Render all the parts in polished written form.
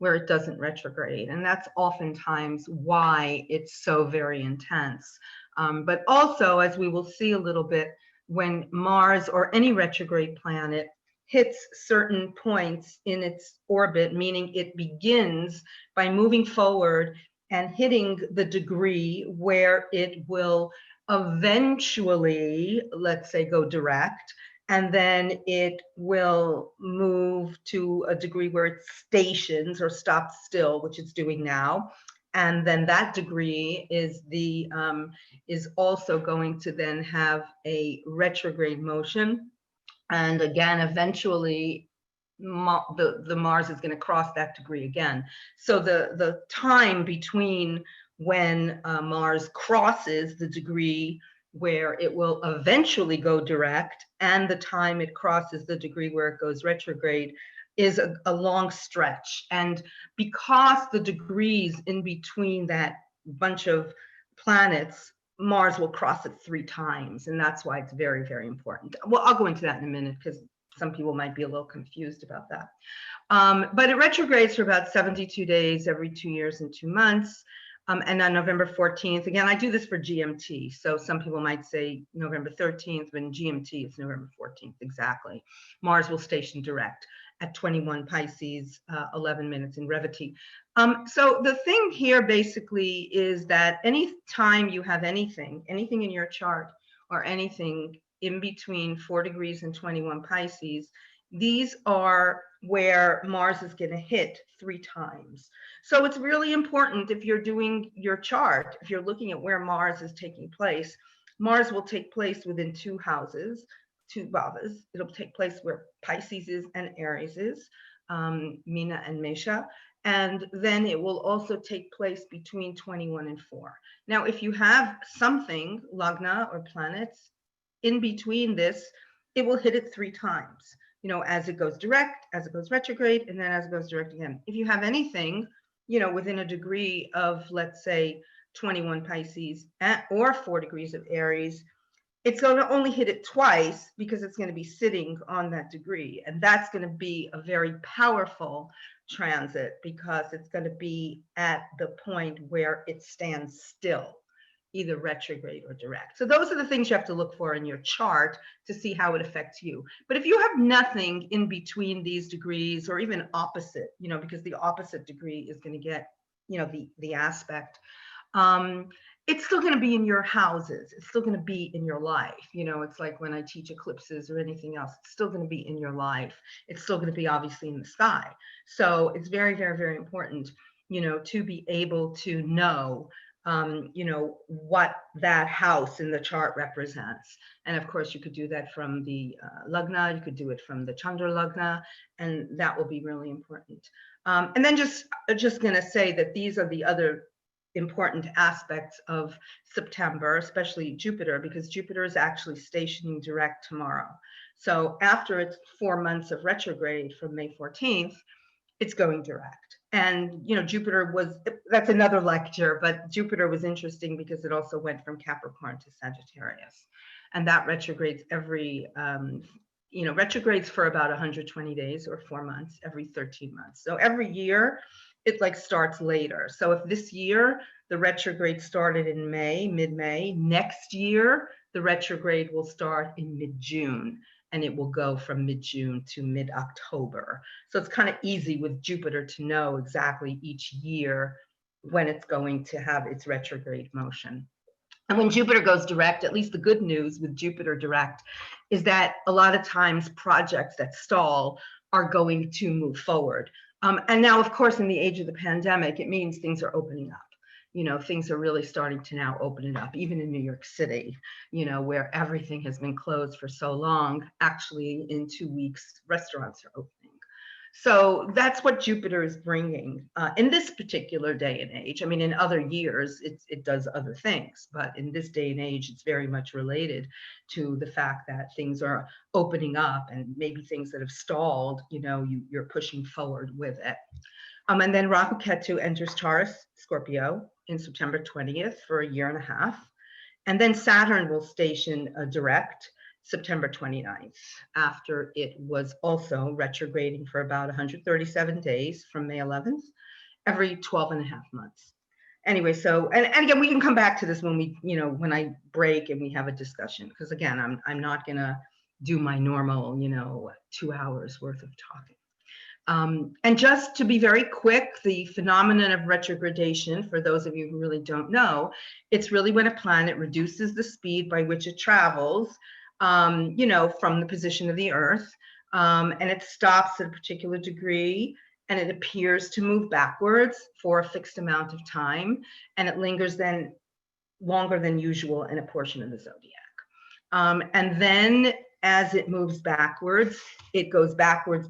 where it doesn't retrograde. And that's oftentimes why it's so very intense. But also, as we will see a little bit, when Mars or any retrograde planet hits certain points in its orbit, meaning it begins by moving forward and hitting the degree where it will eventually, let's say, go direct, and then it will move to a degree where it stations or stops still, which it's doing now. And then that degree is is also going to then have a retrograde motion. And again, eventually, the Mars is going to cross that degree again. So the time between when Mars crosses the degree where it will eventually go direct and the time it crosses the degree where it goes retrograde is a long stretch. And because the degrees in between that bunch of planets, Mars will cross it 3 times. And that's why it's very, very important. Well, I'll go into that in a minute because some people might be a little confused about that. But it retrogrades for about 72 days every 2 years and 2 months. And on November 14th, again, I do this for GMT. So some people might say November 13th, when GMT is November 14th, exactly. Mars will station direct at 21 Pisces, 11 minutes in Revati. So the thing here basically is that any time you have anything in your chart or anything in between 4 degrees and 21 Pisces, these are where Mars is going to hit 3 times. So it's really important if you're doing your chart, if you're looking at where Mars is taking place, Mars will take place within 2 houses, 2 bhavas. It'll take place where Pisces is and Aries is, Mina and Mesha. And then it will also take place between 21 and 4. Now, if you have something, Lagna or planets, in between this, it will hit it 3 times, you know, as it goes direct, as it goes retrograde, and then as it goes direct again. If you have anything, you know, within a degree of, let's say, 21 Pisces or 4 degrees of Aries, it's going to only hit it twice because it's going to be sitting on that degree. And that's going to be a very powerful transit because it's going to be at the point where it stands still, either retrograde or direct. So those are the things you have to look for in your chart to see how it affects you. But if you have nothing in between these degrees or even opposite, you know, because the opposite degree is going to get, you know, the aspect, it's still going to be in your houses. It's still going to be in your life. You know, it's like when I teach eclipses or anything else, it's still going to be in your life. It's still going to be obviously in the sky. So it's very, very, very important, you know, to be able to know, you know, what that house in the chart represents. And of course, you could do that from the Lagna, you could do it from the Chandra Lagna, and that will be really important. And then just going to say that these are the other important aspects of September, especially Jupiter, because Jupiter is actually stationing direct tomorrow. So after its 4 months of retrograde from May 14th, it's going direct. And, you know, Jupiter was, that's another lecture, but Jupiter was interesting because it also went from Capricorn to Sagittarius. And that retrogrades every, you know, retrogrades for about 120 days or 4 months, every 13 months. So every year, it like starts later. So if this year the retrograde started in May, mid-May, next year the retrograde will start in mid-June, and it will go from mid-June to mid-October. So it's kind of easy with Jupiter to know exactly each year when it's going to have its retrograde motion. And when Jupiter goes direct, at least the good news with Jupiter direct is that a lot of times projects that stall are going to move forward. And now, of course, in the age of the pandemic, it means things are opening up. You know, things are really starting to now open it up, even in New York City, you know, where everything has been closed for so long. Actually, in 2 weeks, restaurants are opening. So that's what Jupiter is bringing in this particular day and age. I mean, in other years, it does other things, but in this day and age, it's very much related to the fact that things are opening up and maybe things that have stalled, you know, you're pushing forward with it. And then Rahu Ketu enters Taurus, Scorpio, in September 20th for 1.5 years. And then Saturn will station direct September 29th, after it was also retrograding for about 137 days from May 11th, every 12 and a half months. Anyway, so, and again, we can come back to this when we, when I break and we have a discussion, because again, I'm not gonna do my normal, 2 hours worth of talking. And just to be very quick, the phenomenon of retrogradation, for those of you who really don't know, it's really when a planet reduces the speed by which it travels, from the position of the Earth, and it stops at a particular degree, and it appears to move backwards for a fixed amount of time, and it lingers then longer than usual in a portion of the zodiac. And then as it moves backwards, it goes backwards,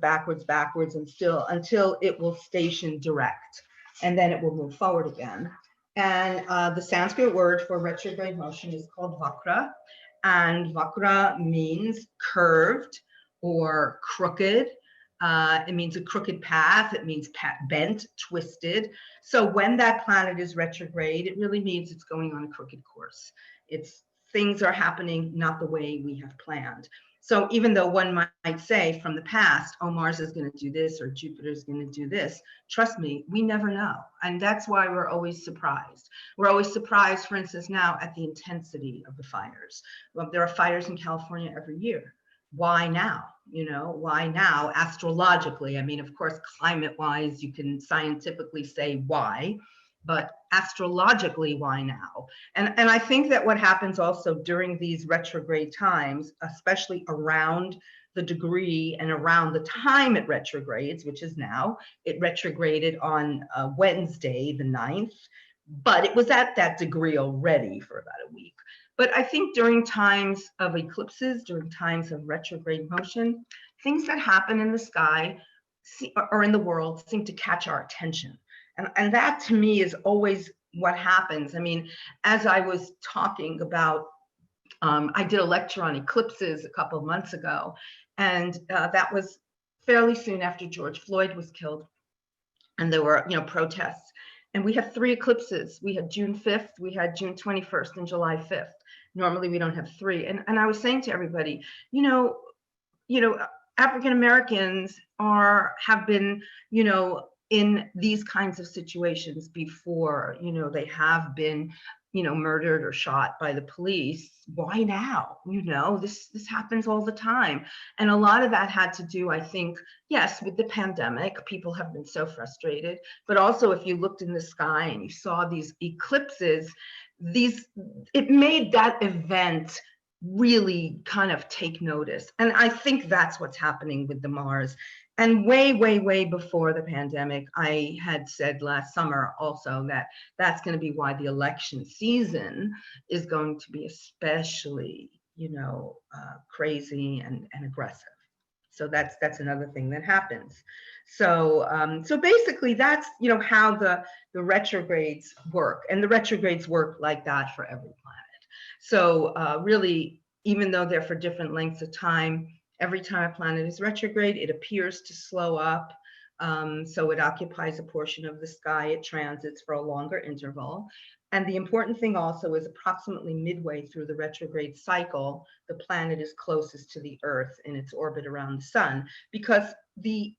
and still until it will station direct, and then it will move forward again. And the Sanskrit word for retrograde motion is called vakra, and vakra means curved or crooked. It means a crooked path. It means bent, twisted. So when that planet is retrograde, it really means it's going on a crooked course. Things are happening not the way we have planned. So even though one might say from the past, oh, Mars is going to do this or Jupiter is going to do this, trust me, we never know. And that's why we're always surprised. We're always surprised, for instance, now at the intensity of the fires. Well, there are fires in California every year. Why now? Why now? Astrologically, I mean, of course, climate-wise, you can scientifically say why, but astrologically, why now? And I think that what happens also during these retrograde times, especially around the degree and around the time it retrogrades, which is now, it retrograded on Wednesday, the 9th, but it was at that degree already for about a week. But I think during times of eclipses, during times of retrograde motion, things that happen in the sky or in the world seem to catch our attention. And that to me is always what happens. I mean, as I was talking about, I did a lecture on eclipses a couple of months ago, and that was fairly soon after George Floyd was killed. And there were, protests. And we had 3 eclipses. We had June 5th, we had June 21st, and July 5th. Normally we don't have 3. And I was saying to everybody, African Americans have been, in these kinds of situations before. They have been, murdered or shot by the police. Why now? This happens all the time. And a lot of that had to do, I think, yes, with the pandemic. People have been so frustrated, but also if you looked in the sky and you saw these eclipses, it made that event really kind of take notice. And I think that's what's happening with the Mars. And way, way, way before the pandemic, I had said last summer also that that's going to be why the election season is going to be especially, crazy and aggressive. So that's another thing that happens. So basically that's, how the retrogrades work, and the retrogrades work like that for every planet. So really, even though they're for different lengths of time, every time a planet is retrograde, it appears to slow up. So it occupies a portion of the sky, it transits for a longer interval. And the important thing also is approximately midway through the retrograde cycle, the planet is closest to the Earth in its orbit around the sun, because the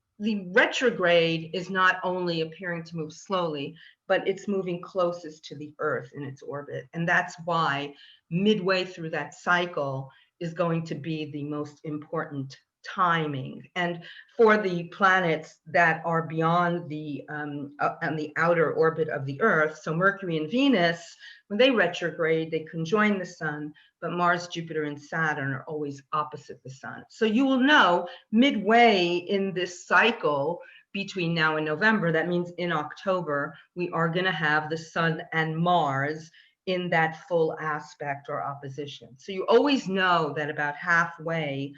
retrograde is not only appearing to move slowly, but it's moving closest to the Earth in its orbit. And that's why midway through that cycle is going to be the most important timing. And for the planets that are beyond on the outer orbit of the Earth, so Mercury and Venus, when they retrograde, they conjoin the sun, but Mars, Jupiter, and Saturn are always opposite the sun. So you will know midway in this cycle between now and November, that means in October, we are going to have the sun and Mars in that full aspect or opposition. So you always know that about halfway,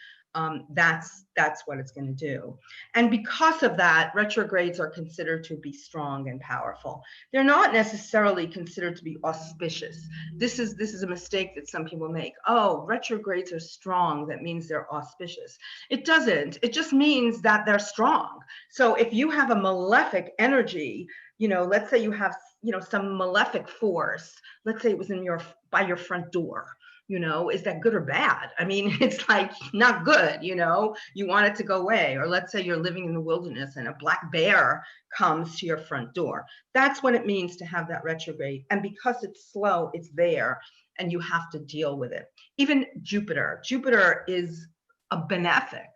that's what it's going to do. And because of that, retrogrades are considered to be strong and powerful. They're not necessarily considered to be auspicious. This is a mistake that some people make. Oh, retrogrades are strong, that means they're auspicious. It doesn't. It just means that they're strong. So if you have a malefic energy, let's say you have some malefic force, let's say it was by your front door, You know, is that good or bad? I mean, it's like not good, you know, you want it to go away. Or let's say you're living in the wilderness and a black bear comes to your front door. That's what it means to have that retrograde. And because it's slow, it's there and you have to deal with it. Even Jupiter is a benefic,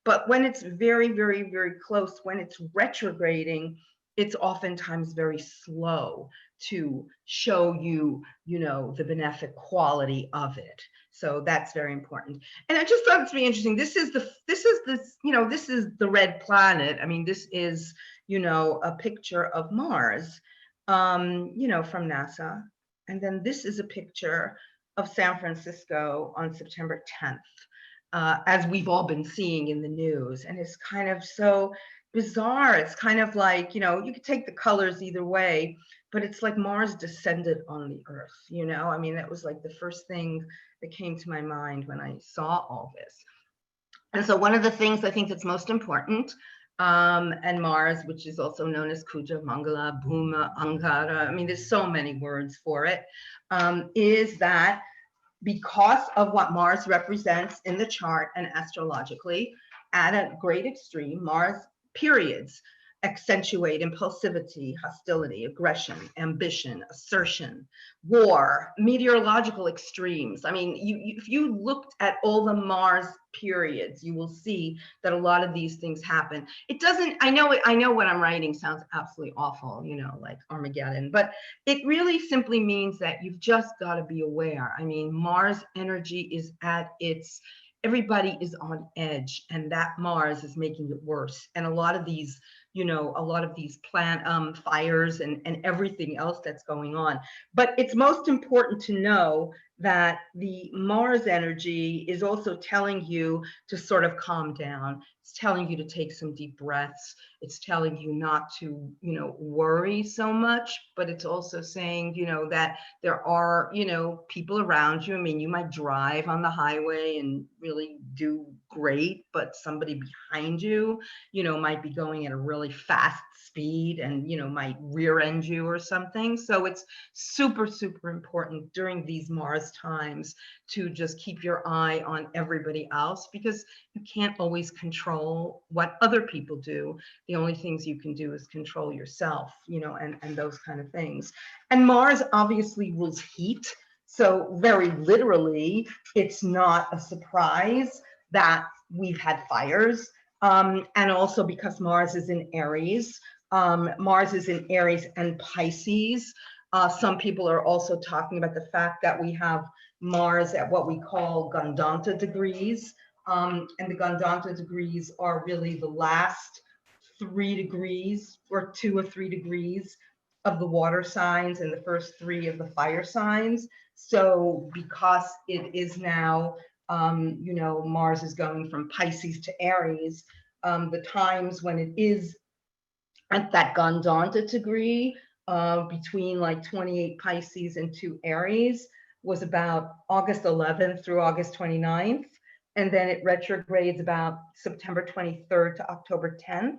but when it's very, very, very close, when it's retrograding, it's oftentimes very slow to show you, you know, the benefic quality of it. So that's very important. And I just thought it's really interesting. This is the red planet. I mean, this is, you know, a picture of Mars, you know, from NASA. And then this is a picture of San Francisco on September 10th, as we've all been seeing in the news. And it's kind of so bizarre. It's kind of like, you know, you could take the colors either way, but it's like Mars descended on the Earth, you know? I mean, that was like the first thing that came to my mind when I saw all this. And so one of the things I think that's most important, and Mars, which is also known as Kuja, Mangala, Bhuma, Angara, I mean, there's so many words for it, is that because of what Mars represents in the chart and astrologically, at a great extreme, Mars periods accentuate impulsivity, hostility, aggression, ambition, assertion, war, meteorological extremes. I mean, if you looked at all the Mars periods, you will see that a lot of these things happen. It doesn't, I know what I'm writing sounds absolutely awful, you know, like Armageddon, but it really simply means that you've just got to be aware. I mean, Mars energy is at its, everybody is on edge, and that Mars is making it worse. And a lot of these, you know, a lot of these plant fires and everything else that's going on. But it's most important to know that the Mars energy is also telling you to sort of calm down. It's telling you to take some deep breaths. It's telling you not to, you know, worry so much, but it's also saying, you know, that there are, you know, people around you. I mean, you might drive on the highway and really do great, but somebody behind you, you know, might be going at a really fast speed and, you know, might rear end you or something. So it's super, super important during these Mars times to just keep your eye on everybody else, because you can't always control what other people do. The only things you can do is control yourself, you know, and those kind of things. And Mars obviously rules heat. So very literally, it's not a surprise that we've had fires. And also because Mars is in Aries. Mars is in Aries and Pisces. Some people are also talking about the fact that we have Mars at what we call Gandanta degrees. And the Gandanta degrees are really the last 3 degrees or 2 or 3 degrees of the water signs and the first 3 of the fire signs. So because it is now, you know, Mars is going from Pisces to Aries, the times when it is at that Gandanta degree, between like 28 Pisces and 2 Aries, was about August 11th through August 29th. And then it retrogrades about September 23rd to October 10th,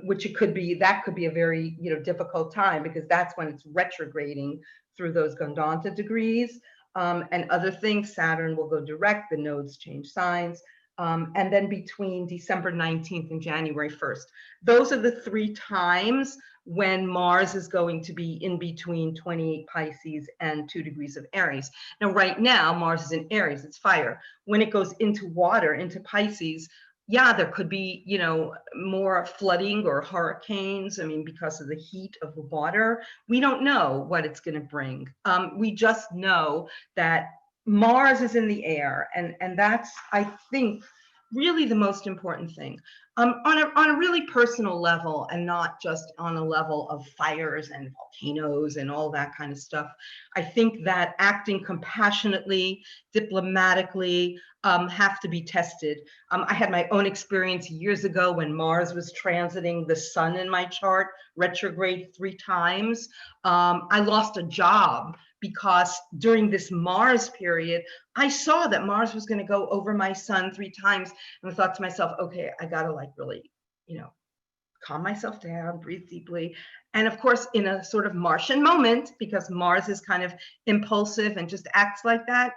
which it could be, that could be a very, you know, difficult time, because that's when it's retrograding through those Gandanta degrees. And other things, Saturn will go direct, the nodes change signs. And then between December 19th and January 1st. Those are the 3 times when Mars is going to be in between 28 Pisces and 2 degrees of Aries. Now, right now, Mars is in Aries, it's fire. When it goes into water, into Pisces, yeah, there could be, you know, more flooding or hurricanes. I mean, because of the heat of the water, we don't know what it's going to bring. We just know that Mars is in the air, and that's, I think, really the most important thing. On a really personal level, and not just on a level of fires and volcanoes and all that kind of stuff, I think that acting compassionately, diplomatically, have to be tested. I had my own experience years ago when Mars was transiting the sun in my chart, retrograde 3 times. I lost a job because during this Mars period, I saw that Mars was going to go over my sun 3 times. And I thought to myself, okay, I got to like really, you know, calm myself down, breathe deeply. And of course, in a sort of Martian moment, because Mars is kind of impulsive and just acts like that,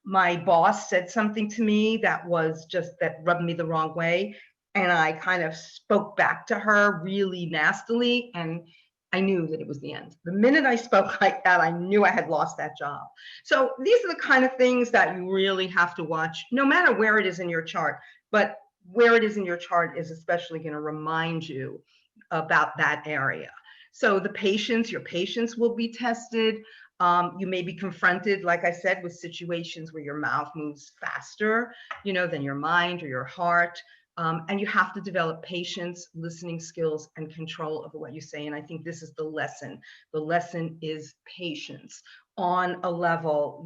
my boss said something to me that was just, that rubbed me the wrong way. And I kind of spoke back to her really nastily. And I knew that it was the end. The minute I spoke like that, I knew I had lost that job. So these are the kind of things that you really have to watch, no matter where it is in your chart. But where it is in your chart is especially going to remind you about that area. So the patience, your patience will be tested. You may be confronted, like I said, with situations where your mouth moves faster, than your mind or your heart. And you have to develop patience, listening skills, and control over what you say. And I think this is the lesson. The lesson is patience on a level,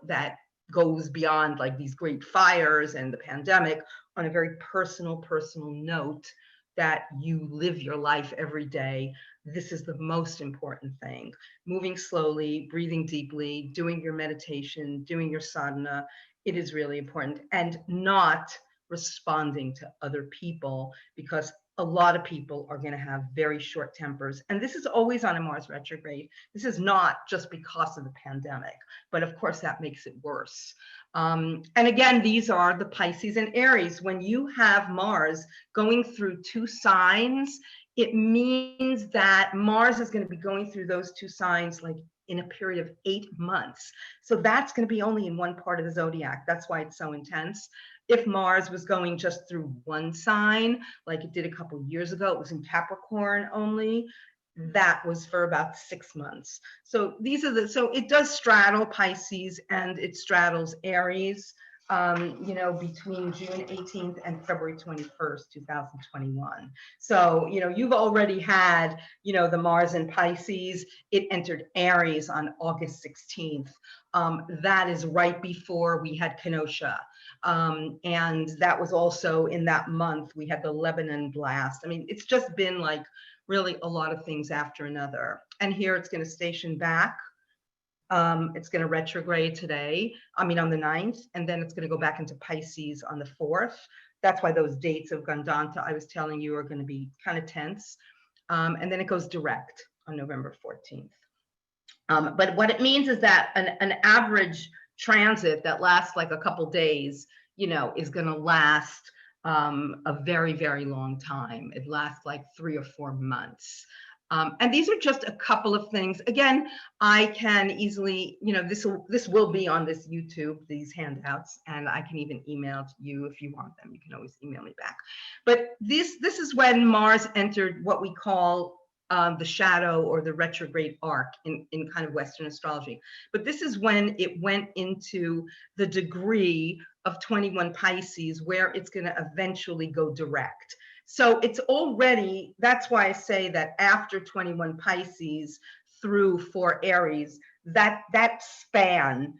that goes beyond like these great fires and the pandemic, on a very personal note, that you live your life every day. This is the most important thing. Moving slowly, breathing deeply, doing your meditation, doing your sadhana. It is really important. And not responding to other people, because a lot of people are going to have very short tempers. And this is always on a Mars retrograde. This is not just because of the pandemic, but of course that makes it worse. And again, these are the Pisces and Aries. When you have Mars going through two signs, it means that Mars is going to be going through those two signs like in a period of 8 months. So that's going to be only in one part of the zodiac. That's why it's so intense. If Mars was going just through one sign, like it did a couple years ago, it was in Capricorn only, that was for about 6 months. So so it does straddle Pisces and it straddles Aries, between June 18th and February 21st, 2021. So, you've already had, the Mars in Pisces. It entered Aries on August 16th. That is right before we had Kenosha. And that was also in that month, we had the Lebanon blast. I mean, it's just been like really a lot of things after another. And here it's going to station back. It's going to retrograde today, on the 9th, and then it's going to go back into Pisces on the 4th. That's why those dates of Gandanta I was telling you are going to be kind of tense. And then it goes direct on November 14th. But what it means is that an average transit that lasts like a couple days, is going to last a very, very long time. It lasts like 3 or 4 months. And these are just a couple of things. Again, I can easily, this will be on this YouTube, these handouts, and I can even email to you if you want them. You can always email me back. But this is when Mars entered what we call the shadow or the retrograde arc in kind of Western astrology. But this is when it went into the degree of 21 Pisces, where it's going to eventually go direct. So it's already, that's why I say that after 21 Pisces through 4 Aries, that span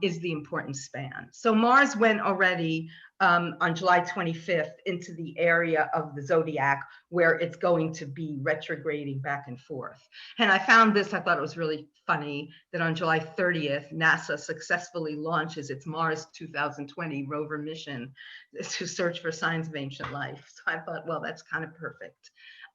is the important span. So Mars went already on July 25th into the area of the zodiac where it's going to be retrograding back and forth. And I found this, I thought it was really funny, that on July 30th, NASA successfully launches its Mars 2020 rover mission to search for signs of ancient life. So I thought, well, that's kind of perfect.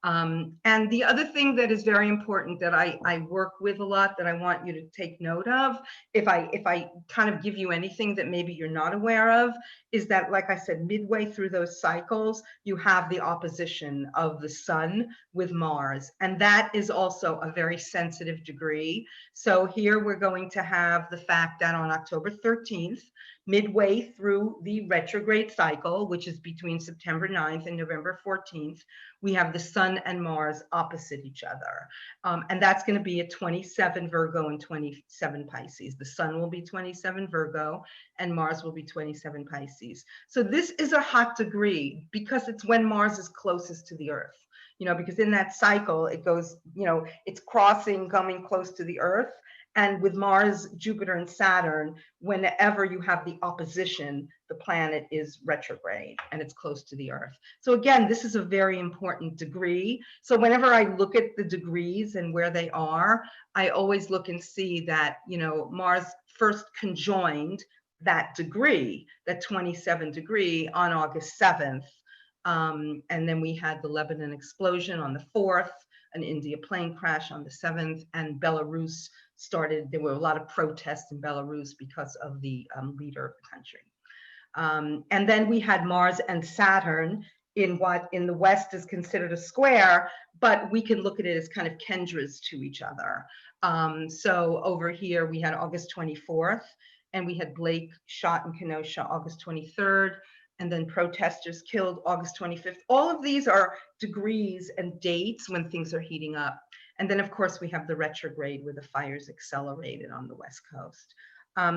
And the other thing that is very important that I work with a lot, that I want you to take note of, if I kind of give you anything that maybe you're not aware of, is that, like I said, midway through those cycles, you have the opposition of the sun with Mars. And that is also a very sensitive degree. So here we're going to have the fact that on October 13th, midway through the retrograde cycle, which is between September 9th and November 14th, we have the sun and Mars opposite each other. And that's going to be at 27 Virgo and 27 Pisces. The sun will be 27 Virgo and Mars will be 27 Pisces. So this is a hot degree because it's when Mars is closest to the Earth. Because in that cycle, it goes, it's crossing, coming close to the Earth. And with Mars, Jupiter, and Saturn, whenever you have the opposition, the planet is retrograde and it's close to the Earth. So again, this is a very important degree. So whenever I look at the degrees and where they are, I always look and see that, Mars first conjoined that degree, that 27 degree, on August 7th. And then we had the Lebanon explosion on the 4th, an India plane crash on the 7th, and Belarus started. There were a lot of protests in Belarus because of the leader of the country. And then we had Mars and Saturn in what in the West is considered a square, but we can look at it as kind of kendras to each other. So over here we had August 24th, and we had Blake shot in Kenosha August 23rd, and then protesters killed August 25th. All of these are degrees and dates when things are heating up. And then of course we have the retrograde where the fires accelerated on the West Coast.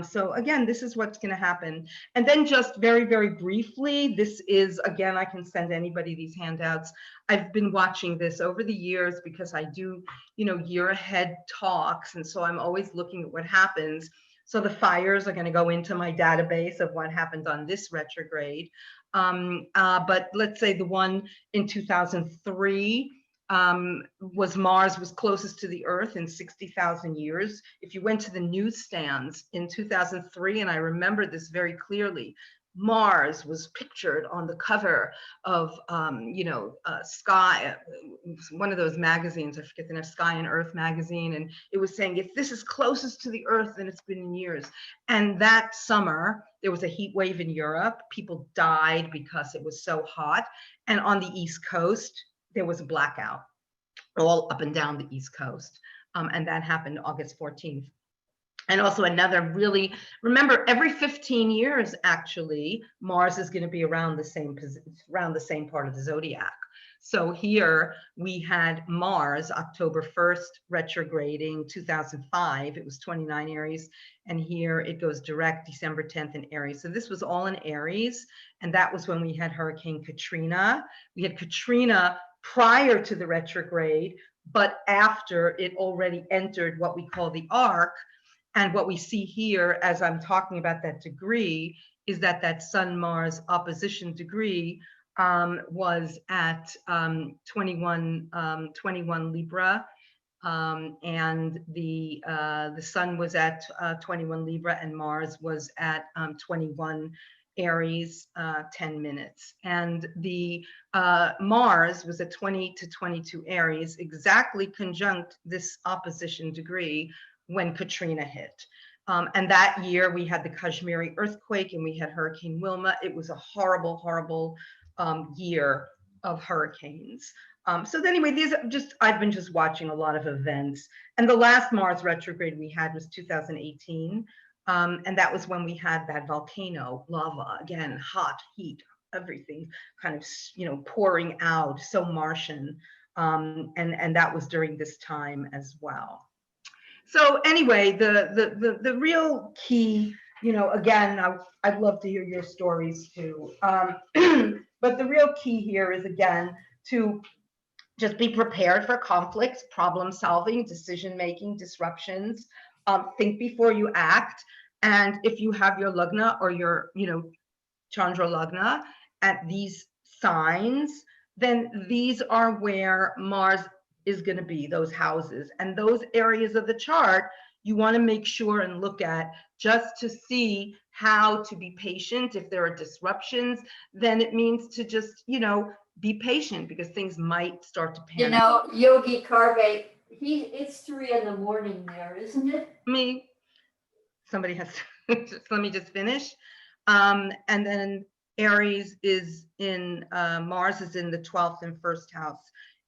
So again, this is what's going to happen. And then just very, very briefly, this is, again, I can send anybody these handouts. I've been watching this over the years because I do, year ahead talks. And so I'm always looking at what happens. So the fires are going to go into my database of what happened on this retrograde. But let's say the one in 2003, Mars was closest to the Earth in 60,000 years. If you went to the newsstands in 2003, and I remember this very clearly, Mars was pictured on the cover of, Sky, one of those magazines, I forget the name, Sky and Earth magazine, and it was saying, if this is closest to the Earth than it's been in years. And that summer, there was a heat wave in Europe. People died because it was so hot. And on the East Coast, there was a blackout all up and down the East Coast. And that happened August 14th. And also another really, remember, every 15 years, actually, Mars is going to be around the same part of the zodiac. So here we had Mars, October 1st, retrograding 2005. It was 29 Aries. And here it goes direct December 10th in Aries. So this was all in Aries. And that was when we had Hurricane Katrina. We had Katrina prior to the retrograde, but after it already entered what we call the arc. And what we see here, as I'm talking about that degree, is that Sun-Mars opposition degree was at 21 Libra, and the Sun was at 21 Libra, and Mars was at 21 Aries, 10 minutes. And the Mars was at 20 to 22 Aries, exactly conjunct this opposition degree when Katrina hit. And that year we had the Kashmiri earthquake and we had Hurricane Wilma. It was a horrible, horrible year of hurricanes. So anyway, I've been just watching a lot of events. And the last Mars retrograde we had was 2018. And that was when we had that volcano, lava, again, hot, heat, everything kind of, pouring out, so Martian. And that was during this time as well. So anyway, the real key, again, I'd love to hear your stories too. But the real key here is, again, to just be prepared for conflicts, problem solving, decision making, disruptions. Think before you act. And if you have your Lagna or your, Chandra Lagna at these signs, then these are where Mars is going to be, those houses. And those areas of the chart, you want to make sure and look at just to see how to be patient. If there are disruptions, then it means to just, be patient because things might start to panic. Yogi Karve, it's 3 a.m. there, isn't it? Me. Somebody has to, let me just finish. And then Aries is in, Mars is in the 12th and 1st house.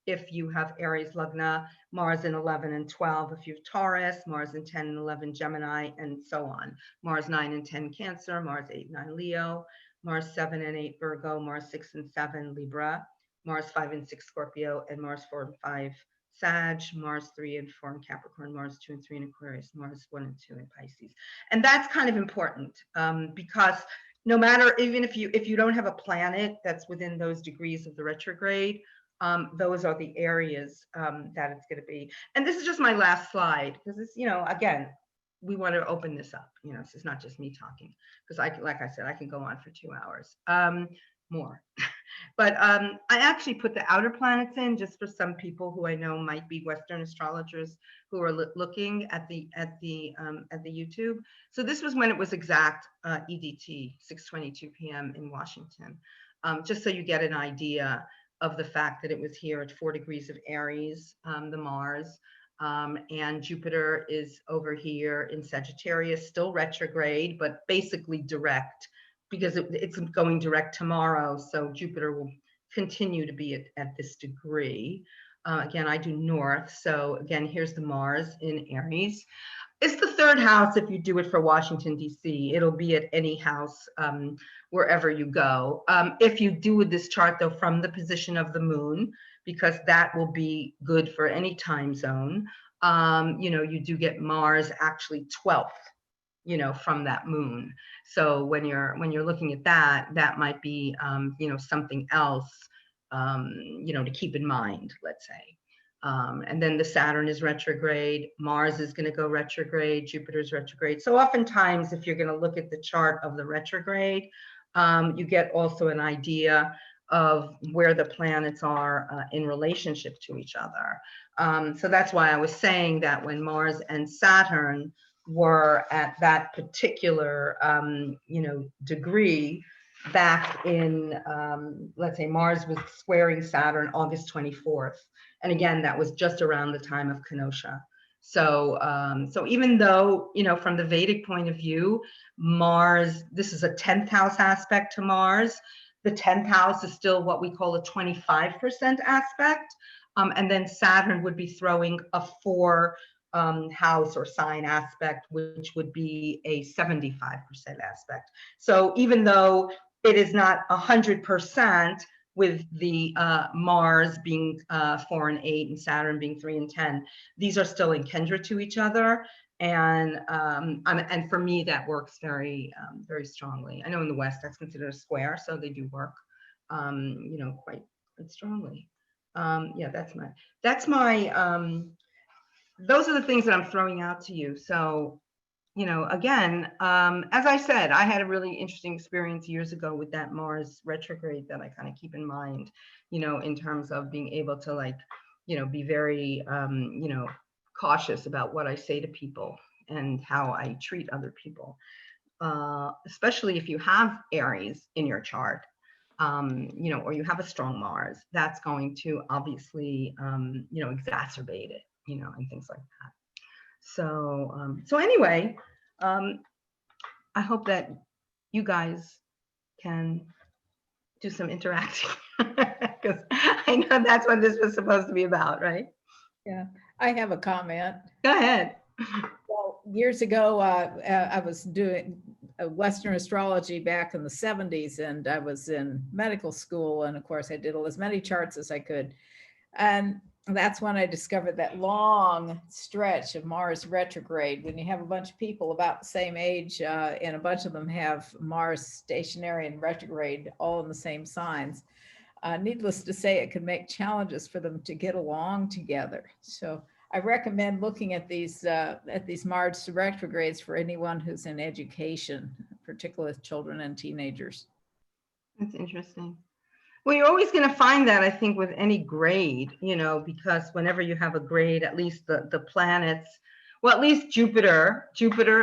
If you have Aries Lagna, Mars in 11 and 12. If you have Taurus, Mars in 10 and 11 Gemini, and so on. Mars 9 and 10 Cancer, Mars 8 and 9 Leo, Mars 7 and 8 Virgo, Mars 6 and 7 Libra, Mars 5 and 6 Scorpio, and Mars 4 and 5 Sag, Mars 3 and 4 in Capricorn, Mars 2 and 3 in Aquarius, Mars 1 and 2 in Pisces. And that's kind of important because no matter, even if you don't have a planet that's within those degrees of the retrograde, those are the areas that it's going to be. And this is just my last slide because it's, again, we want to open this up. This is not just me talking because like I said, I can go on for 2 hours more. But I actually put the outer planets in just for some people who I know might be Western astrologers who are looking at the YouTube. So this was when it was exact EDT, 6:22 p.m. in Washington. just so you get an idea of the fact that it was here at 4 degrees of Aries, the Mars. And Jupiter is over here in Sagittarius, still retrograde, but basically direct, because it's going direct tomorrow. So Jupiter will continue to be at this degree. Again, I do north. So again, here's the Mars in Aries. It's the third house if you do it for Washington, D.C. It'll be at any house wherever you go. If you do this chart, though, from the position of the moon, because that will be good for any time zone, you do get Mars actually 12th, from that moon. So when you're looking at that, that might be, something else, to keep in mind, let's say. And then the Saturn is retrograde, Mars is going to go retrograde, Jupiter's retrograde. So oftentimes, if you're going to look at the chart of the retrograde, you get also an idea of where the planets are in relationship to each other. So that's why I was saying that when Mars and Saturn were at that particular, degree, back in, let's say Mars was squaring Saturn August 24th. And again, that was just around the time of Kenosha. So, so even though, from the Vedic point of view, Mars, this is a 10th house aspect to Mars. The 10th house is still what we call a 25% aspect. And then Saturn would be throwing a 4 house or sign aspect, which would be a 75% aspect. So even though it is not 100%, with the Mars being 4 and 8 and Saturn being 3 and 10, these are still in kendra to each other. And for me, that works very, very strongly. I know in the West that's considered a square, so they do work, quite strongly. Yeah, that's my, those are the things that I'm throwing out to you. So, again, as I said, I had a really interesting experience years ago with that Mars retrograde that I kind of keep in mind, in terms of being able to be very, cautious about what I say to people and how I treat other people, especially if you have Aries in your chart, or you have a strong Mars, that's going to obviously, exacerbate it, and things like that. So, so anyway, I hope that you guys can do some interacting, because I know that's what this was supposed to be about, right? Yeah, I have a comment. Go ahead. Well, years ago, I was doing Western astrology back in the 70s, and I was in medical school. And of course, I did as many charts as I could. And that's when I discovered that long stretch of Mars retrograde, when you have a bunch of people about the same age, and a bunch of them have Mars stationary and retrograde all in the same signs. Needless to say, it could make challenges for them to get along together. So I recommend looking at these Mars retrogrades for anyone who's in education, particularly with children and teenagers. That's interesting. Well, you're always going to find that, I think, with any grade, because whenever you have a grade, at least the planets, well, at least Jupiter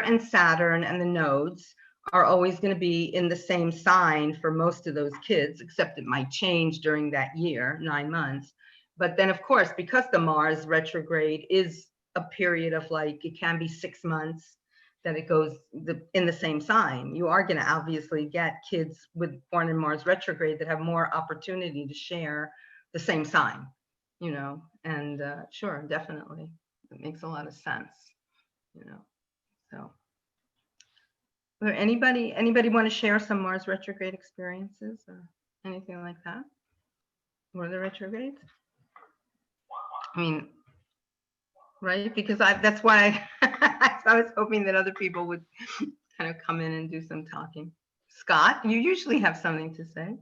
and Saturn and the nodes are always going to be in the same sign for most of those kids, except it might change during that year, 9 months. But then, of course, because the Mars retrograde is a period of it can be 6 months that it goes in the same sign, you are going to obviously get kids born in Mars retrograde that have more opportunity to share the same sign, and sure, definitely, it makes a lot of sense, so. Anybody want to share some Mars retrograde experiences or anything like that? What are the retrogrades? I mean, right? Because that's why I was hoping that other people would kind of come in and do some talking. Scott, you usually have something to say.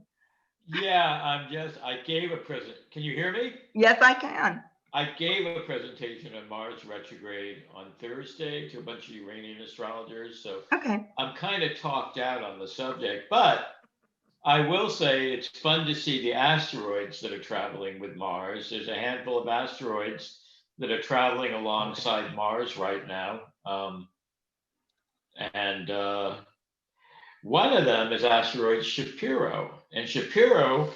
Yeah, I gave a present. Can you hear me? Yes, I can. I gave a presentation on Mars retrograde on Thursday to a bunch of Uranian astrologers. So okay, I'm kind of talked out on the subject, but I will say it's fun to see the asteroids that are traveling with Mars. There's a handful of asteroids that are traveling alongside Mars right now. And One of them is asteroid Shapiro. And Shapiro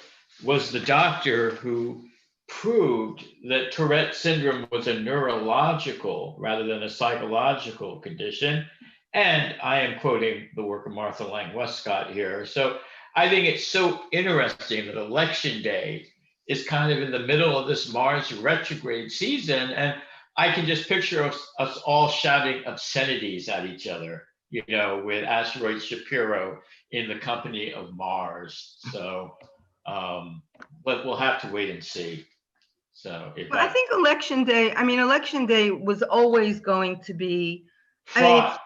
was the doctor who proved that Tourette syndrome was a neurological rather than a psychological condition. And I am quoting the work of Martha Lang Westcott here. So I think it's so interesting that election day is kind of in the middle of this Mars retrograde season. And I can just picture us all shouting obscenities at each other, you know, with asteroid Shapiro in the company of Mars. So, but we'll have to wait and see. So if Well, I that think election day, I mean, election day was always going to be, I mean, fraught,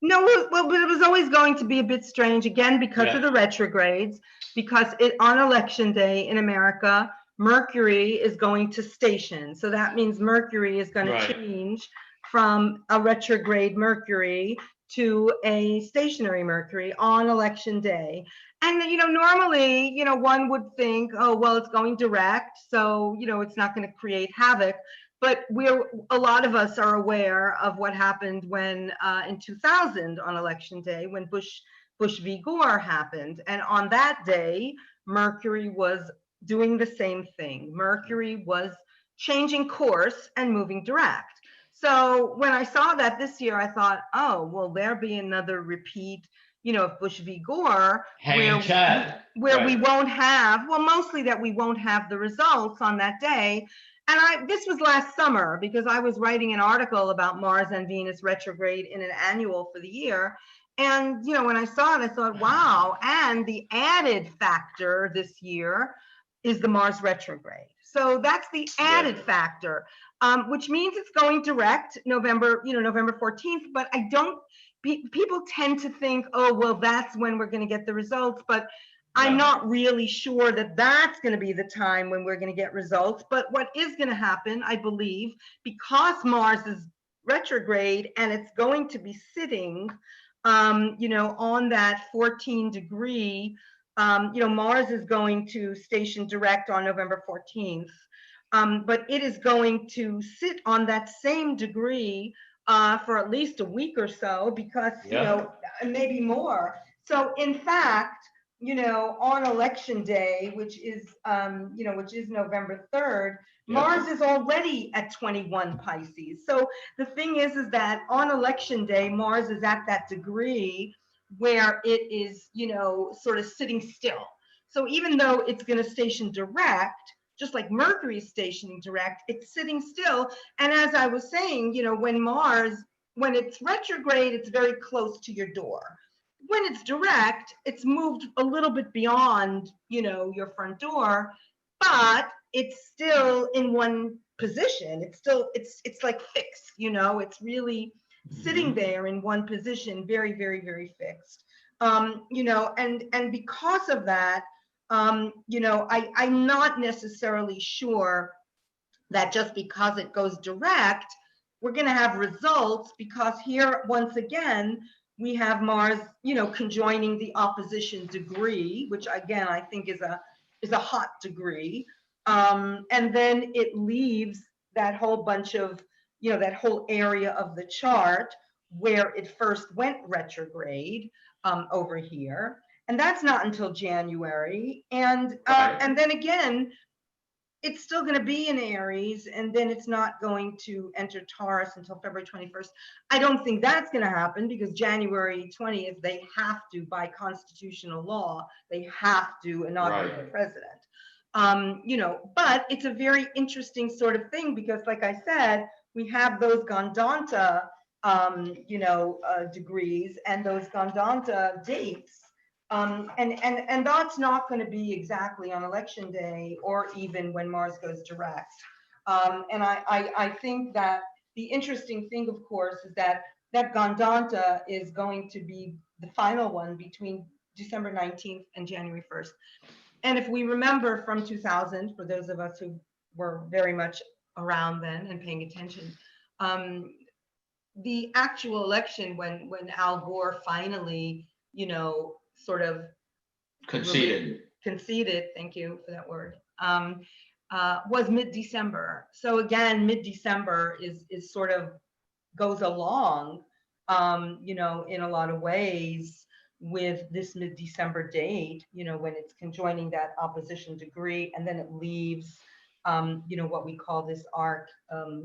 no, well, but it was always going to be a bit strange, again, because Yeah. of the retrogrades, because on election day in America, Mercury is going to station. So that means Mercury is going to Right. change from a retrograde Mercury to a stationary Mercury on election day. And, you know, normally, you know, one would think, oh, well, it's going direct, so, you know, it's not going to create havoc. But a lot of us are aware of what happened when in 2000 on election day, when Bush v. Gore happened. And on that day, Mercury was doing the same thing. Mercury was changing course and moving direct. So when I saw that this year, I thought, oh, will there be another repeat, you know, of Bush v. Gore, hanging Chad. where we Right. won't have, well, mostly that we won't have the results on that day. And this was last summer, because I was writing an article about Mars and Venus retrograde in an annual for the year. And, you know, when I saw it, I thought, wow. And the added factor this year is the Mars retrograde. So that's the added factor, which means it's going direct November 14th. But I don't, people tend to think, oh, well, that's when we're going to get the results. But I'm not really sure that that's going to be the time when we're going to get results. But what is going to happen, I believe, because Mars is retrograde and it's going to be sitting, you know, on that 14 degree, you know, Mars is going to station direct on November 14th. But it is going to sit on that same degree for at least a week or so, because, you know, maybe more. So in fact, you know, on election day, which is, you know, which is November 3rd, Mars is already at 21 Pisces. So the thing is that on election day, Mars is at that degree where it is, you know, sort of sitting still. So even though it's going to station direct, just like Mercury is stationing direct, it's sitting still. And as I was saying, you know, when it's retrograde, it's very close to your door. When it's direct, it's moved a little bit beyond, you know, your front door, but it's still in one position. It's still, it's like fixed, you know, it's really sitting there in one position, very, very, very fixed. You know, and because of that, you know, I'm not necessarily sure that just because it goes direct, we're going to have results, because here, once again, we have Mars, you know, conjoining the opposition degree, which again, I think is a hot degree. And then it leaves that whole bunch of, you know, that whole area of the chart where it first went retrograde over here. And that's not until January. And then again, it's still going to be in Aries, and then it's not going to enter Taurus until February 21st. I don't think that's going to happen, because January 20th, they have to, by constitutional law, they have to inaugurate the president. You know, but it's a very interesting sort of thing, because like I said, we have those Gandanta, you know, degrees and those Gandanta dates. And that's not going to be exactly on election day, or even when Mars goes direct. And I think that the interesting thing, of course, is that Gandanta is going to be the final one between December 19th and January 1st. And if we remember from 2000, for those of us who were very much around then and paying attention, the actual election when Al Gore finally, you know, sort of conceded, thank you for that word, was mid-December. So again, mid-December is sort of goes along, you know, in a lot of ways with this mid-December date, when it's conjoining that opposition degree, and then it leaves, what we call this arc,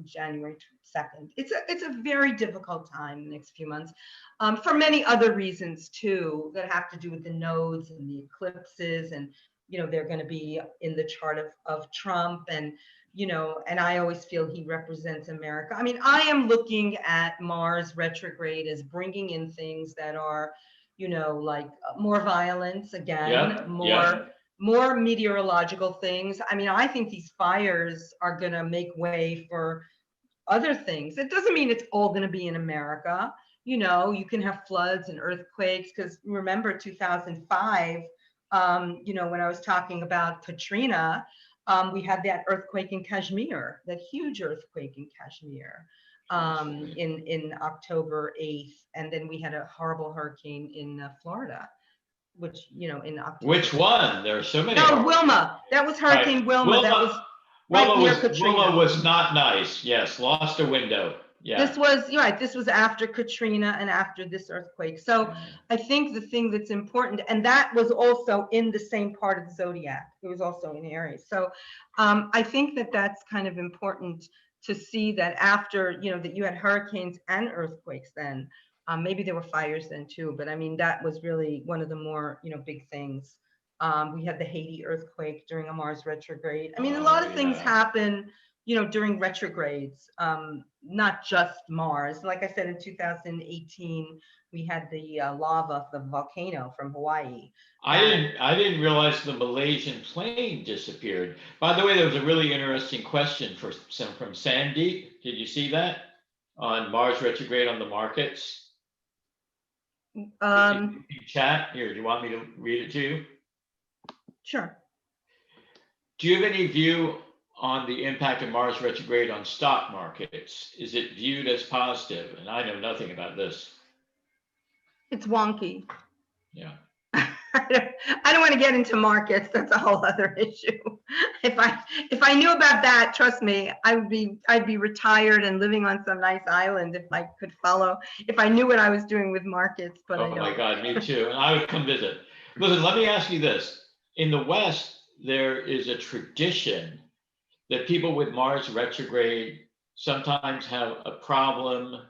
January 2nd. It's a very difficult time the next few months, for many other reasons too, that have to do with the nodes and the eclipses, and they're going to be in the chart of Trump, and and I always feel he represents America. I mean, I am looking at Mars retrograde as bringing in things that are, like more violence again, Yeah. more meteorological things. I mean, I think these fires are going to make way for other things. It doesn't mean it's all going to be in America. You can have floods and earthquakes, because remember 2005, when I was talking about Katrina, we had that earthquake in Kashmir, that huge earthquake in Kashmir, in October 8th. And then we had a horrible hurricane in Florida, which, in October. Which one? There are so many. No, Wilma. That was Hurricane Wilma. That was right near Katrina. Wilma was not nice. Yes, lost a window. Yeah. This was, you're right, this was after Katrina and after this earthquake. So I think the thing that's important, and that was also in the same part of the zodiac. It was also in Aries. So I think that that's kind of important to see, that after, that you had hurricanes and earthquakes then. Maybe there were fires then too, but I mean, that was really one of the more, big things. We had the Haiti earthquake during a Mars retrograde. I mean, a lot of things happen, during retrogrades, not just Mars. Like I said, in 2018, we had the lava, the volcano from Hawaii. I didn't realize the Malaysian plane disappeared. By the way, there was a really interesting question from Sandeep. Did you see that on Mars retrograde on the markets? Chat here. Do you want me to read it to you? Sure. Do you have any view on the impact of Mars retrograde on stock markets? Is it viewed as positive? And I know nothing about this. It's wonky. Yeah. I don't want to get into markets. That's a whole other issue. If I knew about that, trust me, I'd be retired and living on some nice island if I could follow, if I knew what I was doing with markets. But oh my God, me too. And I would come visit. Listen, let me ask you this. In the West, there is a tradition that people with Mars retrograde sometimes have a problem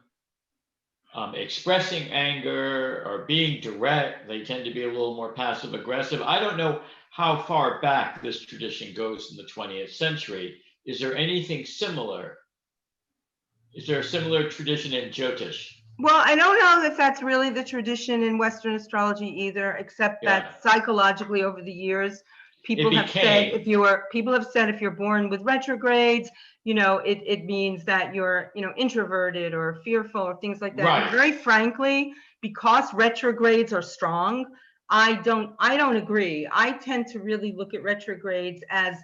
expressing anger or being direct. They tend to be a little more passive aggressive. I don't know how far back this tradition goes in the 20th century. Is there anything similar? Is there a similar tradition in Jyotish? Well, I don't know if that's really the tradition in Western astrology either, except that psychologically over the years, people have said if you're born with retrogrades, it means that you're, introverted or fearful or things like that. Right. And very frankly, because retrogrades are strong, I don't agree. I tend to really look at retrogrades as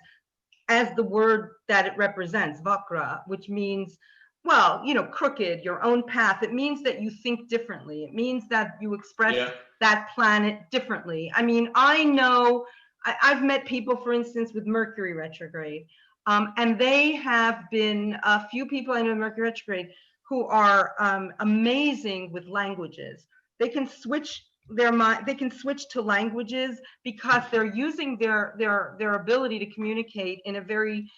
the word that it represents, vakra, which means, well, crooked, your own path. It means that you think differently. It means that you express that planet differently. I mean, I know I've met people, for instance, with Mercury retrograde, and they have been a few people I know in Mercury retrograde who are amazing with languages. They can switch their mind. They can switch to languages because they're using their ability to communicate in a very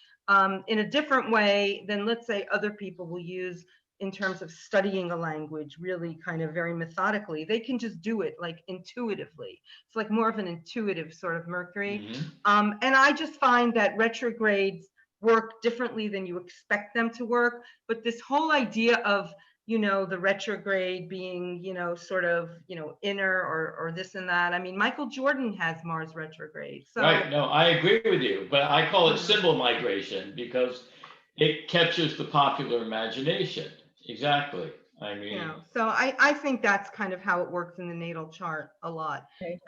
in a different way than, let's say, other people will use in terms of studying a language, really kind of very methodically. They can just do it like intuitively. It's like more of an intuitive sort of Mercury. And I just find that retrogrades work differently than you expect them to work. But this whole idea of, the retrograde being, sort of, inner or this and that. I mean, Michael Jordan has Mars retrograde. So, right. No, I agree with you, but I call it symbol migration because it captures the popular imagination. Exactly. I mean, so I think that's kind of how it works in the natal chart a lot. Okay.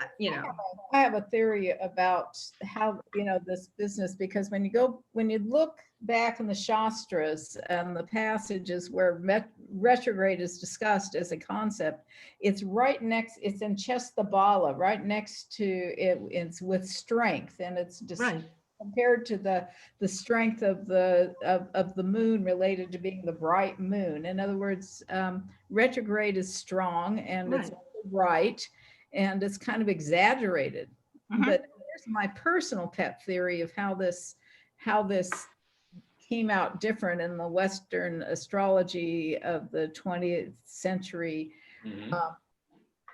I have a theory about how, this business, because when you look back in the Shastras and the passages where retrograde is discussed as a concept, it's in Chestabala, right next to it. It's with strength, and it's just compared to the strength of the moon related to being the bright moon. In other words, retrograde is strong and it's right. and it's kind of exaggerated. Mhm. But here's my personal pet theory of how this came out different in the Western astrology of the 20th century. Mhm.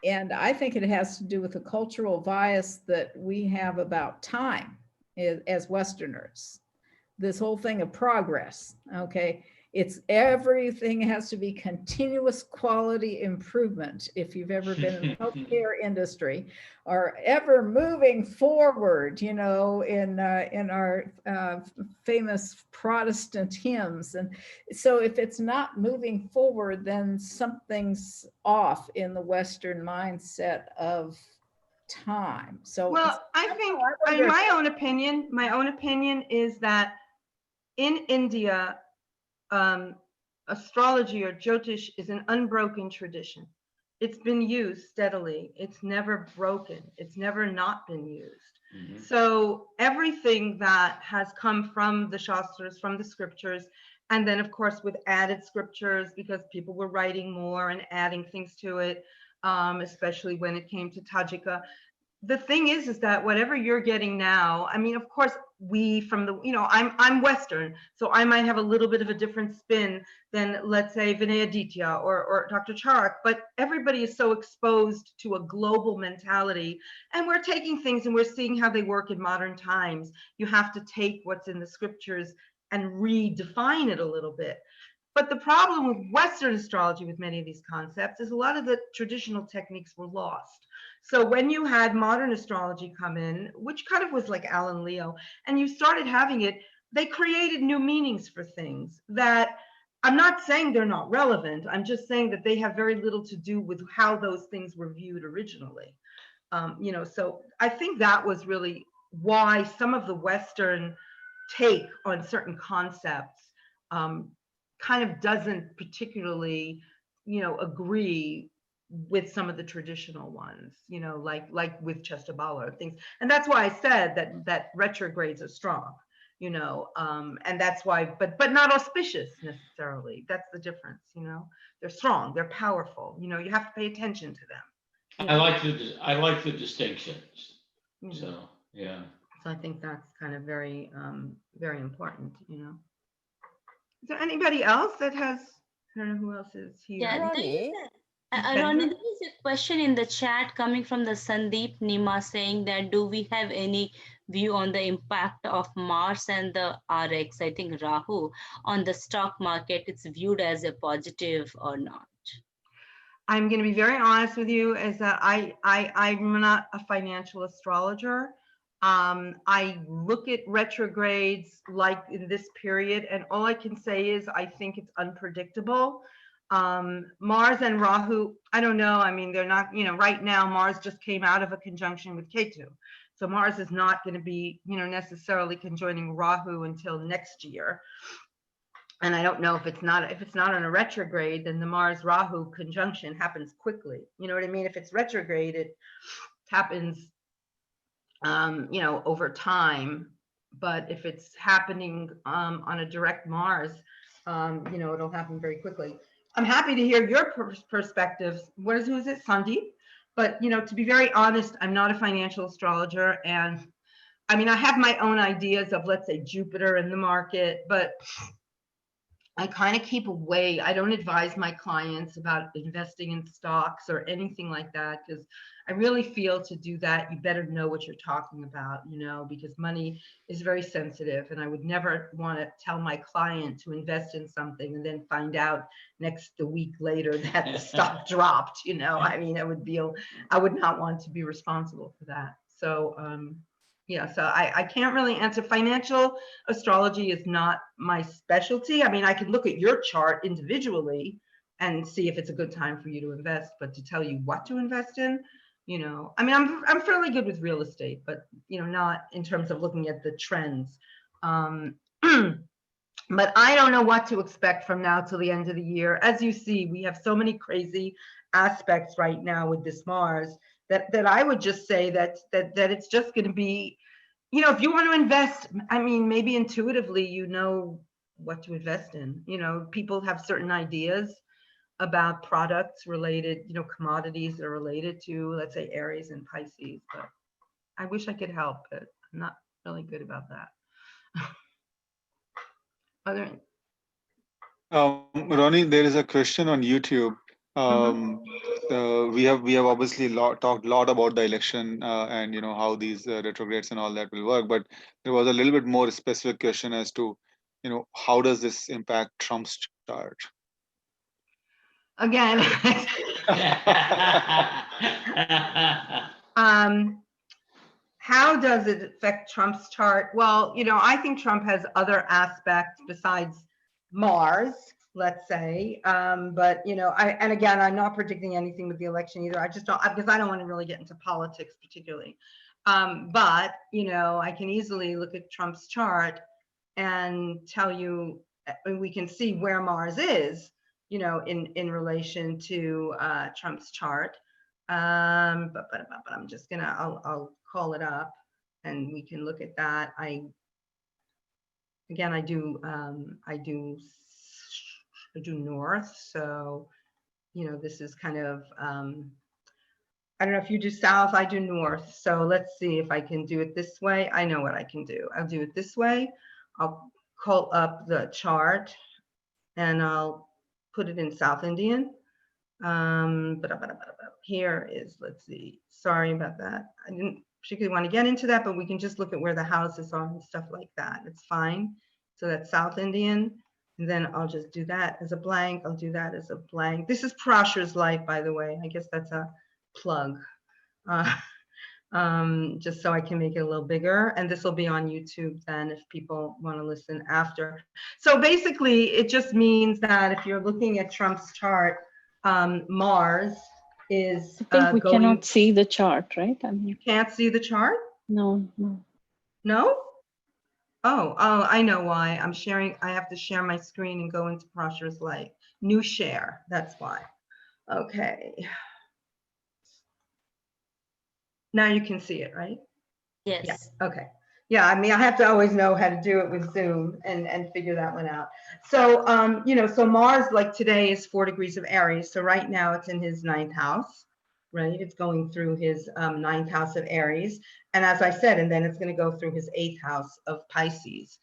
And I think it has to do with the cultural bias that we have about time as Westerners. This whole thing of progress, okay? It's everything has to be continuous quality improvement. If you've ever been in the healthcare industry or ever moving forward, you know, in our famous Protestant hymns. And so if it's not moving forward, then something's off in the Western mindset of time. So Well, I think, I in wonder- my own opinion is that in India, astrology or Jyotish is an unbroken tradition. It's been used steadily. It's never broken. It's never not been used. Mhm. So everything that has come from the Shastras, from the scriptures, and then of course with added scriptures because people were writing more and adding things to it, especially when it came to Tajika. The thing is that whatever you're getting now, I mean, of course, we from the, you know, I'm Western, so I might have a little bit of a different spin than, let's say, Vinay Aditya or Dr. Charak, but everybody is so exposed to a global mentality, and we're taking things and we're seeing how they work in modern times. You have to take what's in the scriptures and redefine it a little bit. But the problem with Western astrology with many of these concepts is a lot of the traditional techniques were lost. So when you had modern astrology come in, which kind of was like Alan Leo, and you started having it, they created new meanings for things that I'm not saying they're not relevant. I'm just saying that they have very little to do with how those things were viewed originally. You know, so I think that was really why some of the Western take on certain concepts kind of doesn't particularly, you know, agree with some of the traditional ones, you know, like with Chestabala and things. And that's why I said that retrogrades are strong, you know, and that's why, but not auspicious necessarily. That's the difference, you know. They're strong, they're powerful, you know, you have to pay attention to them. I like the distinctions. You know? So yeah. So I think that's kind of very, very important, you know. Is there anybody else that has, I don't know who else is here. Yeah, Ronnie? Ronnie, there is a question in the chat coming from the Sandeep Nima saying that do we have any view on the impact of Mars and the RX, I think Rahu, on the stock market? It's viewed as a positive or not? I'm going to be very honest with you is that I'm not a financial astrologer. I look at retrogrades like in this period, and all I can say is I think it's unpredictable. Mars and Rahu, I don't know. I mean, they're not, you know, right now Mars just came out of a conjunction with Ketu. So Mars is not going to be, you know, necessarily conjoining Rahu until next year. And I don't know if it's not on a retrograde, then the Mars Rahu conjunction happens quickly. You know what I mean? If it's retrograde, it happens, you know, over time. But if it's happening on a direct Mars, you know, it'll happen very quickly. I'm happy to hear your perspectives. Who is it, Sandeep? But, you know, to be very honest, I'm not a financial astrologer. And I mean, I have my own ideas of, let's say, Jupiter in the market, but I kind of keep away. I don't advise my clients about investing in stocks or anything like that, because I really feel to do that, you better know what you're talking about, you know, because money is very sensitive. And I would never want to tell my client to invest in something and then find out the week later that the stock dropped, you know. I mean, I would not want to be responsible for that. So, yeah, so I can't really answer. Financial astrology is not my specialty. I mean, I could look at your chart individually and see if it's a good time for you to invest, but to tell you what to invest in, you know, I mean, I'm fairly good with real estate, but, you know, not in terms of looking at the trends. But I don't know what to expect from now till the end of the year. As you see, we have so many crazy aspects right now with this Mars that I would just say that it's just going to be, you know, if you want to invest, I mean, maybe intuitively, you know what to invest in. You know, people have certain ideas. about products related, commodities that are related to, let's say, Aries and Pisces. But I wish I could help, but I'm not really good about that. Other Ronnie, there is a question on YouTube. We have obviously talked a lot about the election and how these retrogrades and all that will work, but there was a little bit more specific question as to how does this impact Trump's chart? Again, how does it affect Trump's chart? Well, I think Trump has other aspects besides Mars, let's say. But and again, I'm not predicting anything with the election either. I just don't, because I don't want to really get into politics particularly. But I can easily look at Trump's chart and tell you, we can see where Mars is, in relation to Trump's chart. But I'm just gonna, I'll call it up and we can look at that. I do north, so this is kind of I don't know if you do south, I do north. So let's see if I can do it this way. I know what I can do. I'll do it this way. I'll call up the chart and I'll put it in South Indian. Here is, let's see, sorry about that. I didn't particularly want to get into that, but we can just look at where the houses are and stuff like that. It's fine. So that's South Indian. And then I'll just do that as a blank. I'll do that as a blank. This is Prasher's Life, by the way. I guess that's a plug. Just so I can make it a little bigger. And this will be on YouTube then if people want to listen after. So basically, it just means that if you're looking at Trump's chart, Mars is I think we cannot see the chart, right? You can't see the chart? No. No? Oh, I know why. I'm sharing, I have to share my screen and go into Prasher's Life. New share, that's why. Okay. Now you can see it, right? Yes. Yeah. Okay. Yeah, I mean, I have to always know how to do it with Zoom and figure that one out. So, so Mars, like today, is 4 degrees of Aries. So right now it's in his 9th house, right? It's going through his 9th house of Aries. And as I said, and then it's going to go through his 8th house of Pisces.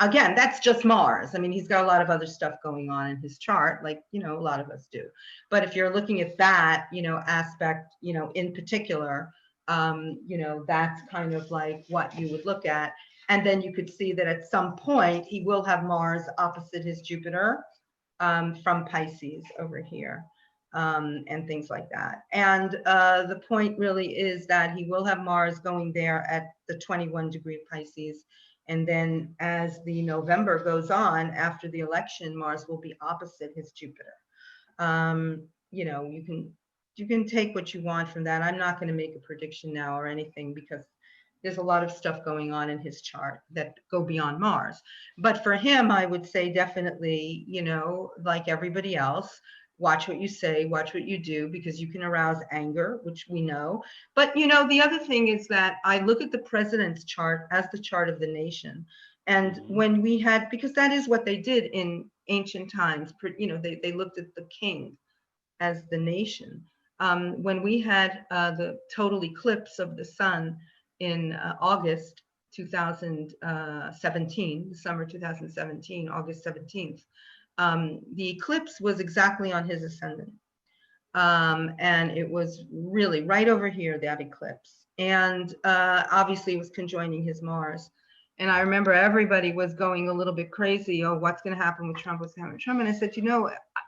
Again, that's just Mars. I mean, he's got a lot of other stuff going on in his chart, like, a lot of us do. But if you're looking at that, aspect, in particular, that's kind of like what you would look at. And then you could see that at some point he will have Mars opposite his Jupiter from Pisces over here, and things like that. And the point really is that he will have Mars going there at the 21 degree Pisces. And then as the November goes on after the election, Mars will be opposite his Jupiter. You can take what you want from that. I'm not going to make a prediction now or anything because there's a lot of stuff going on in his chart that go beyond Mars. But for him, I would say definitely, like everybody else, watch what you say, watch what you do, because you can arouse anger, which we know. But, the other thing is that I look at the president's chart as the chart of the nation. And when we had, because that is what they did in ancient times, they looked at the king as the nation. When we had the total eclipse of the sun in August 2017, summer 2017, August 17th, the eclipse was exactly on his ascendant. And it was really right over here, that eclipse. And obviously it was conjoining his Mars. And I remember everybody was going a little bit crazy. Oh, what's going to happen with Trump? What's going to happen with Trump? And I said,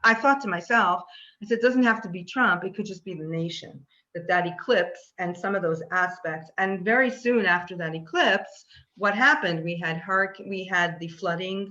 I thought to myself, I said, it doesn't have to be Trump. It could just be the nation, that eclipse and some of those aspects. And very soon after that eclipse, what happened? We had the flooding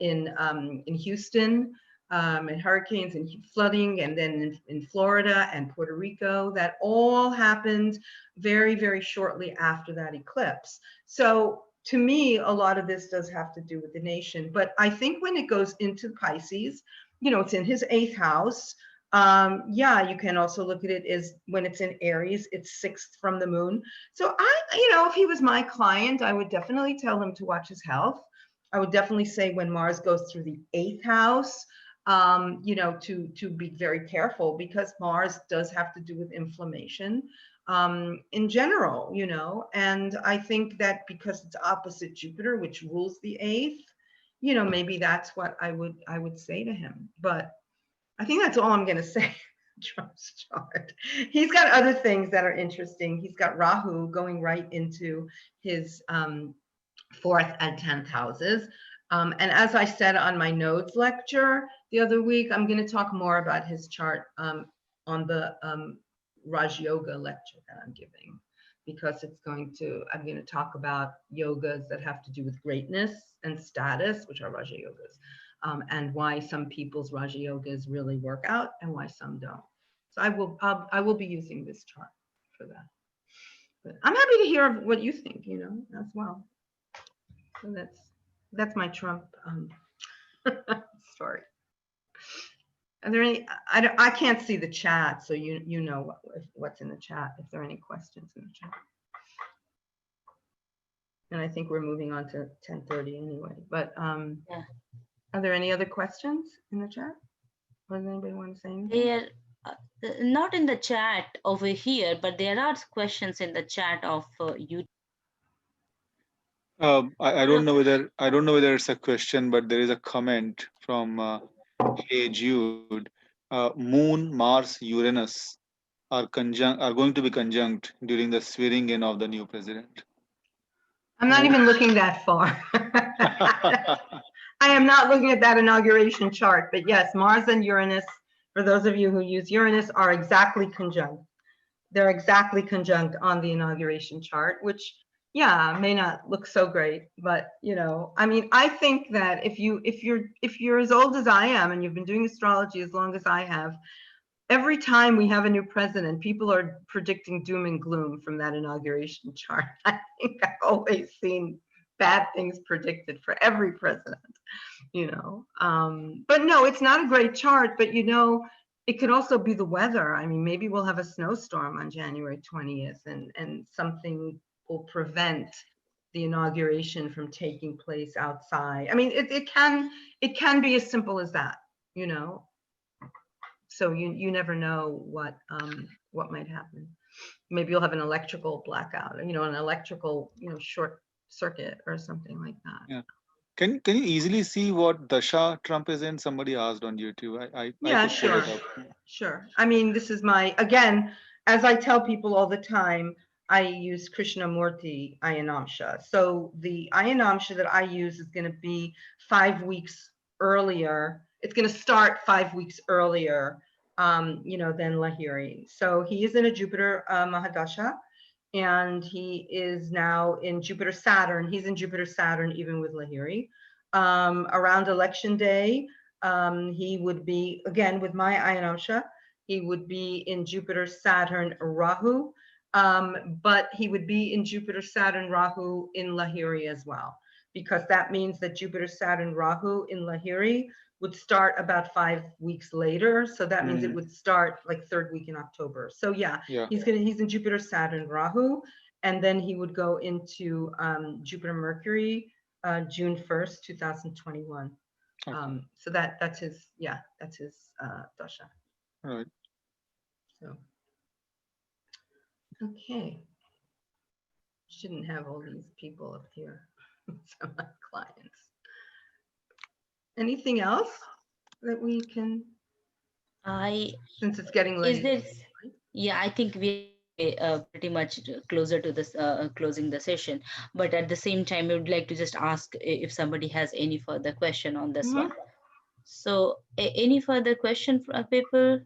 in Houston, and hurricanes and flooding, and then in Florida and Puerto Rico. That all happened very, very shortly after that eclipse. So to me, a lot of this does have to do with the nation. But I think when it goes into Pisces, it's in his 8th house. You can also look at it as when it's in Aries, it's 6th from the moon. So if he was my client, I would definitely tell him to watch his health. I would definitely say when Mars goes through the 8th house, you know, to be very careful, because Mars does have to do with inflammation in general, you know. And I think that because it's opposite Jupiter, which rules the 8th, you know, maybe that's what I would say to him. But I think that's all I'm going to say. Trump's chart. He's got other things that are interesting. He's got Rahu going right into his 4th and 10th houses. And as I said on my nodes lecture the other week, I'm going to talk more about his chart on the Raj Yoga lecture that I'm giving, because I'm going to talk about yogas that have to do with greatness and status, which are Raja Yogas, and why some people's Raja Yogas really work out and why some don't. So I will be using this chart for that. But I'm happy to hear what you think, you know, as well. So that's my Trump story. Are there any? I can't see the chat, so you know what's in the chat. If there are any questions in the chat, and I think we're moving on to 10:30 anyway. But Yeah. Are there any other questions in the chat? Does anybody want to say anything? There, not in the chat over here, but there are questions in the chat of you. I don't know whether it's a question, but there is a comment from Hey Jude. Moon, Mars, Uranus are going to be conjunct during the swearing in of the new president. I'm not even looking that far. I am not looking at that inauguration chart, but yes, Mars and Uranus, for those of you who use Uranus, are exactly conjunct. They're exactly conjunct on the inauguration chart, which, yeah, may not look so great, but you know, I mean, I think that if you're as old as I am and you've been doing astrology as long as I have, every time we have a new president, people are predicting doom and gloom from that inauguration chart. I think I've always seen bad things predicted for every president, you know. But no, it's not a great chart, but you know, it could also be the weather. I mean, maybe we'll have a snowstorm on January 20th and something will prevent the inauguration from taking place outside. I mean, it can be as simple as that, you know. So you never know what might happen. Maybe you'll have an electrical blackout, you know, an electrical, you know, short circuit or something like that. Yeah. Can you easily see what dasha Trump is in? Somebody asked on YouTube. Yeah, could pull sure. it up. Sure. I mean, this is again, as I tell people all the time, I use Krishnamurti Ayanamsha. So the Ayanamsha that I use is going to be 5 weeks earlier. It's going to start 5 weeks earlier, you know, than Lahiri. So he is in a Jupiter Mahadasha, and he is now in Jupiter Saturn. He's in Jupiter Saturn even with Lahiri. Around election day, he would be, again with my Ayanamsha, he would be in Jupiter Saturn Rahu, but he would be in Jupiter Saturn Rahu in Lahiri as well, because that means that Jupiter Saturn Rahu in Lahiri would start about 5 weeks later. So that means it would start like 3rd week in October. So yeah, he's in Jupiter Saturn Rahu, and then he would go into Jupiter Mercury June 1st, 2021. Okay. So that's his dasha. All right. So okay, shouldn't have all these people up here. Some of my clients. Anything else that we can? Since it's getting late. Is there? Yeah, I think we pretty much closer to this closing the session. But at the same time, we would like to just ask if somebody has any further question on this one. So, any further question from people?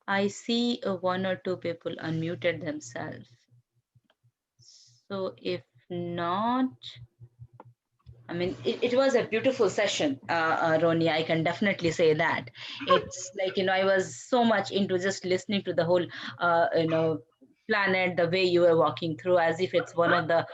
I see 1 or 2 people unmuted themselves. So if not, I mean, it was a beautiful session, Roni, I can definitely say that. It's like, you know, I was so much into just listening to the whole, you know, planet, the way you were walking through, as if it's one of the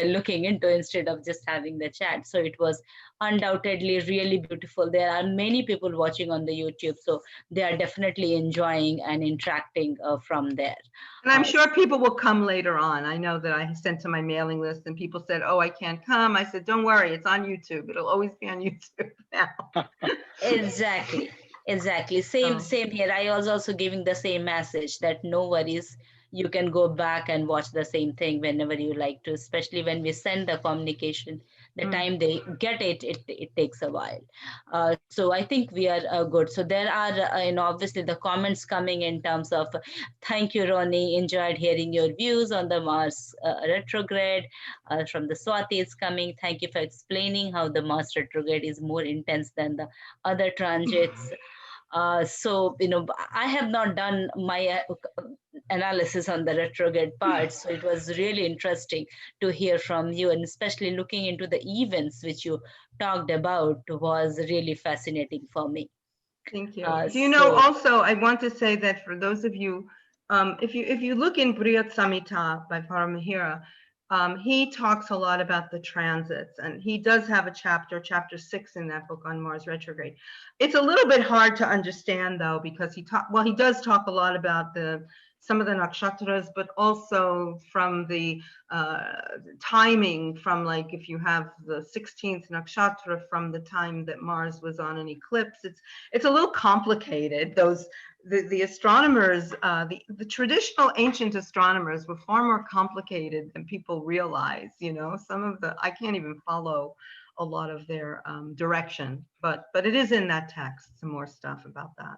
looking into instead of just having the chat. So it was undoubtedly really beautiful. There are many people watching on the YouTube, so they are definitely enjoying and interacting from there. And I'm sure people will come later on. I know that I sent to my mailing list and people said, oh, I can't come. I said, don't worry, it's on YouTube. It'll always be on YouTube now. Exactly. Exactly. Same, Oh. same here. I was also giving the same message that no worries. You can go back and watch the same thing whenever you like to, especially when we send the communication. The time they get it, it takes a while. So I think we are good. So there are, obviously the comments coming in terms of, thank you, Ronnie. Enjoyed hearing your views on the Mars retrograde. From the Swati is coming. Thank you for explaining how the Mars retrograde is more intense than the other transits. So, I have not done my analysis on the retrograde part. So it was really interesting to hear from you, and especially looking into the events which you talked about was really fascinating for me. Thank you. Do you know, So- also, I want to say that for those of you, if you look in Briyat Samhita by Paramahira, he talks a lot about the transits, and he does have a chapter 6 in that book on Mars retrograde. It's a little bit hard to understand though, because he does talk a lot about some of the nakshatras, but also from the timing from, like, if you have the 16th nakshatra from the time that Mars was on an eclipse, it's a little complicated. The astronomers, the traditional ancient astronomers were far more complicated than people realize. I can't even follow a lot of their direction, but it is in that text, some more stuff about that,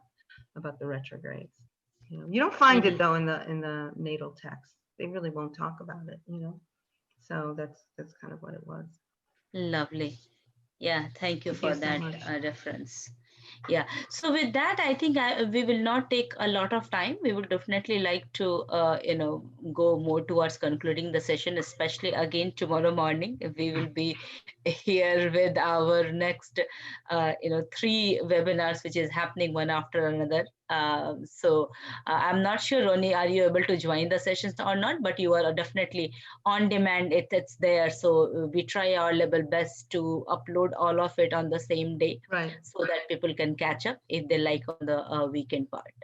about the retrogrades. You don't find it though in the natal text. They really won't talk about it, So that's kind of what it was. Lovely. Yeah, thank you for so that much. reference. Yeah, so with that, I think we will not take a lot of time. We would definitely like to, go more towards concluding the session, especially again tomorrow morning. We will be here with our next, 3 webinars, which is happening one after another. So I'm not sure, Ronnie, are you able to join the sessions or not? But you are definitely on demand. It's there. So we try our level best to upload all of it on the same day, Right. so that people can catch up if they like on the weekend part.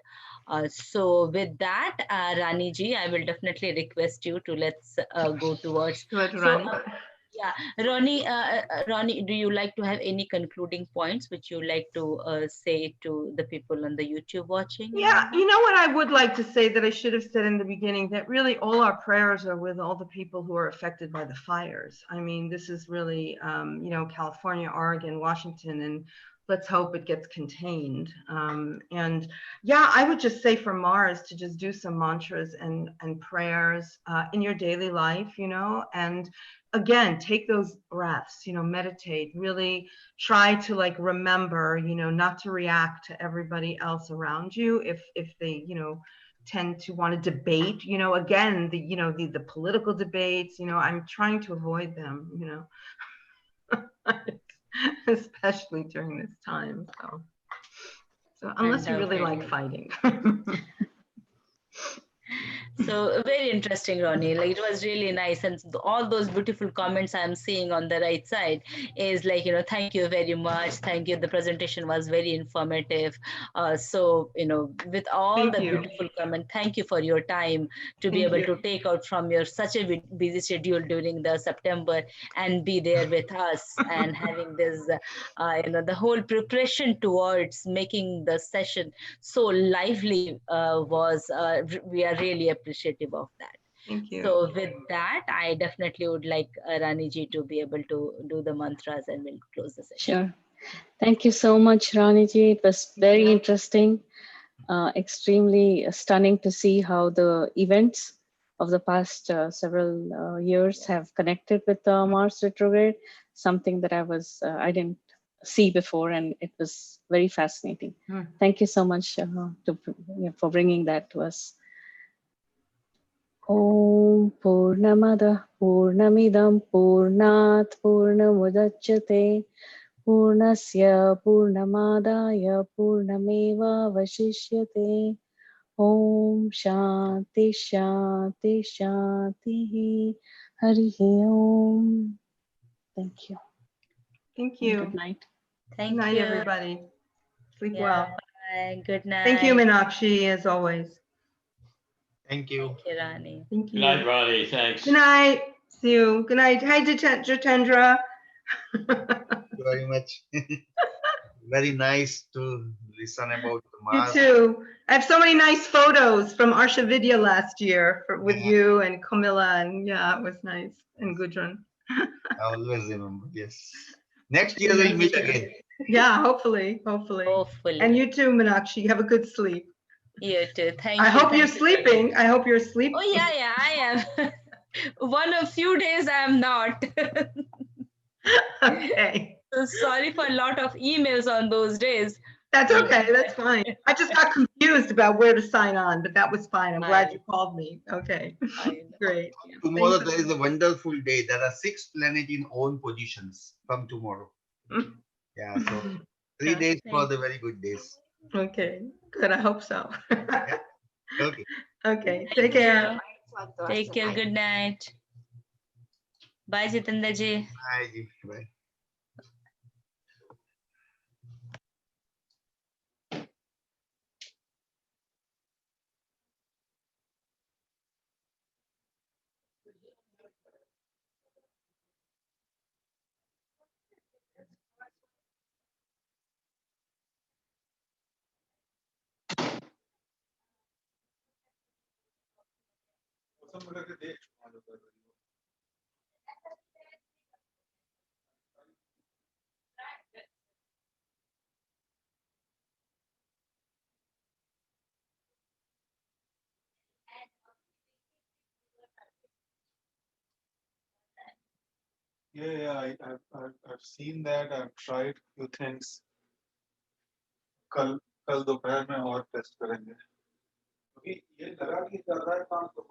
So with that, Rani ji, I will definitely request you to let's go towards. Go ahead, So, Rani. yeah, Ronnie, do you like to have any concluding points which you like to say to the people on the YouTube watching? Yeah, you know what I would like to say that I should have said in the beginning, that really all our prayers are with all the people who are affected by the fires. I mean, this is really, California, Oregon, Washington, and let's hope it gets contained. And yeah, I would just say for Mars to just do some mantras and prayers in your daily life, and again, take those breaths, meditate, really try to remember, not to react to everybody else around you if they, tend to want to debate, again, the political debates, I'm trying to avoid them, especially during this time. So unless you really like fighting. So very interesting, Ronnie. Like, it was really nice, and all those beautiful comments I'm seeing on the right side is like, thank you very much. Thank you. The presentation was very informative. So, with all the beautiful comment, thank you for your time to be able to take out from your such a busy schedule during the September and be there with us and having this, the whole preparation towards making the session so lively we are really appreciative of that. Thank you. So with that, I definitely would like Rani ji to be able to do the mantras, and we'll close the session. Sure. Thank you so much, Rani ji. It was very interesting, extremely stunning to see how the events of the past several years have connected with Mars retrograde, something that I didn't see before, and it was very fascinating. Thank you so much for bringing that to us. Om Purnamada Purnamidam Purnat Purnamudachyate Purnasya Purnamadaya Purnameva Vashishyate. Om Shanti Shanti Shanti Hari Om. Thank you. Thank you. Good night. Good Thank night, you. everybody. Sleep Yeah, well. bye. Good night. Thank you, Meenakshi, as always. Thank you. Thank you, Rani. Thank Good night, you. Ronnie. Thanks. Good night. See you. Good night. Hi, Jitendra. Thank you very much. Very nice to listen about the You Mars. too. I have so many nice photos from Arsha Vidya last year with Yeah. you and Camilla, and yeah, it was nice. And Gudrun. I always remember. Yes. Next year we'll meet again. Yeah, hopefully. Hopefully. And you too, Meenakshi. Have a good sleep. You too. Thank I you. hope you're Thank you very much. sleeping. I hope you're sleeping. Oh, yeah, I am. A few days I'm not. Okay. So sorry for a lot of emails on those days. That's okay. That's fine. I just got confused about where to sign on, but that was fine. I'm glad you called me. Okay. I know. Great. Tomorrow Thanks. there is a wonderful day. There are 6 planets in own positions from tomorrow. Yeah, so 3 Yeah. days for the very good days. Okay. Good. I hope so. Okay. Okay. Thank Take care. you. Take care. Good night. Bye, Jitendra ji. Bye. Ji. Bye. Yeah, I've seen that. I've tried few things. कल कल दोपहर में और test करेंगे क्योंकि ये लगा कि ज्यादा काम तो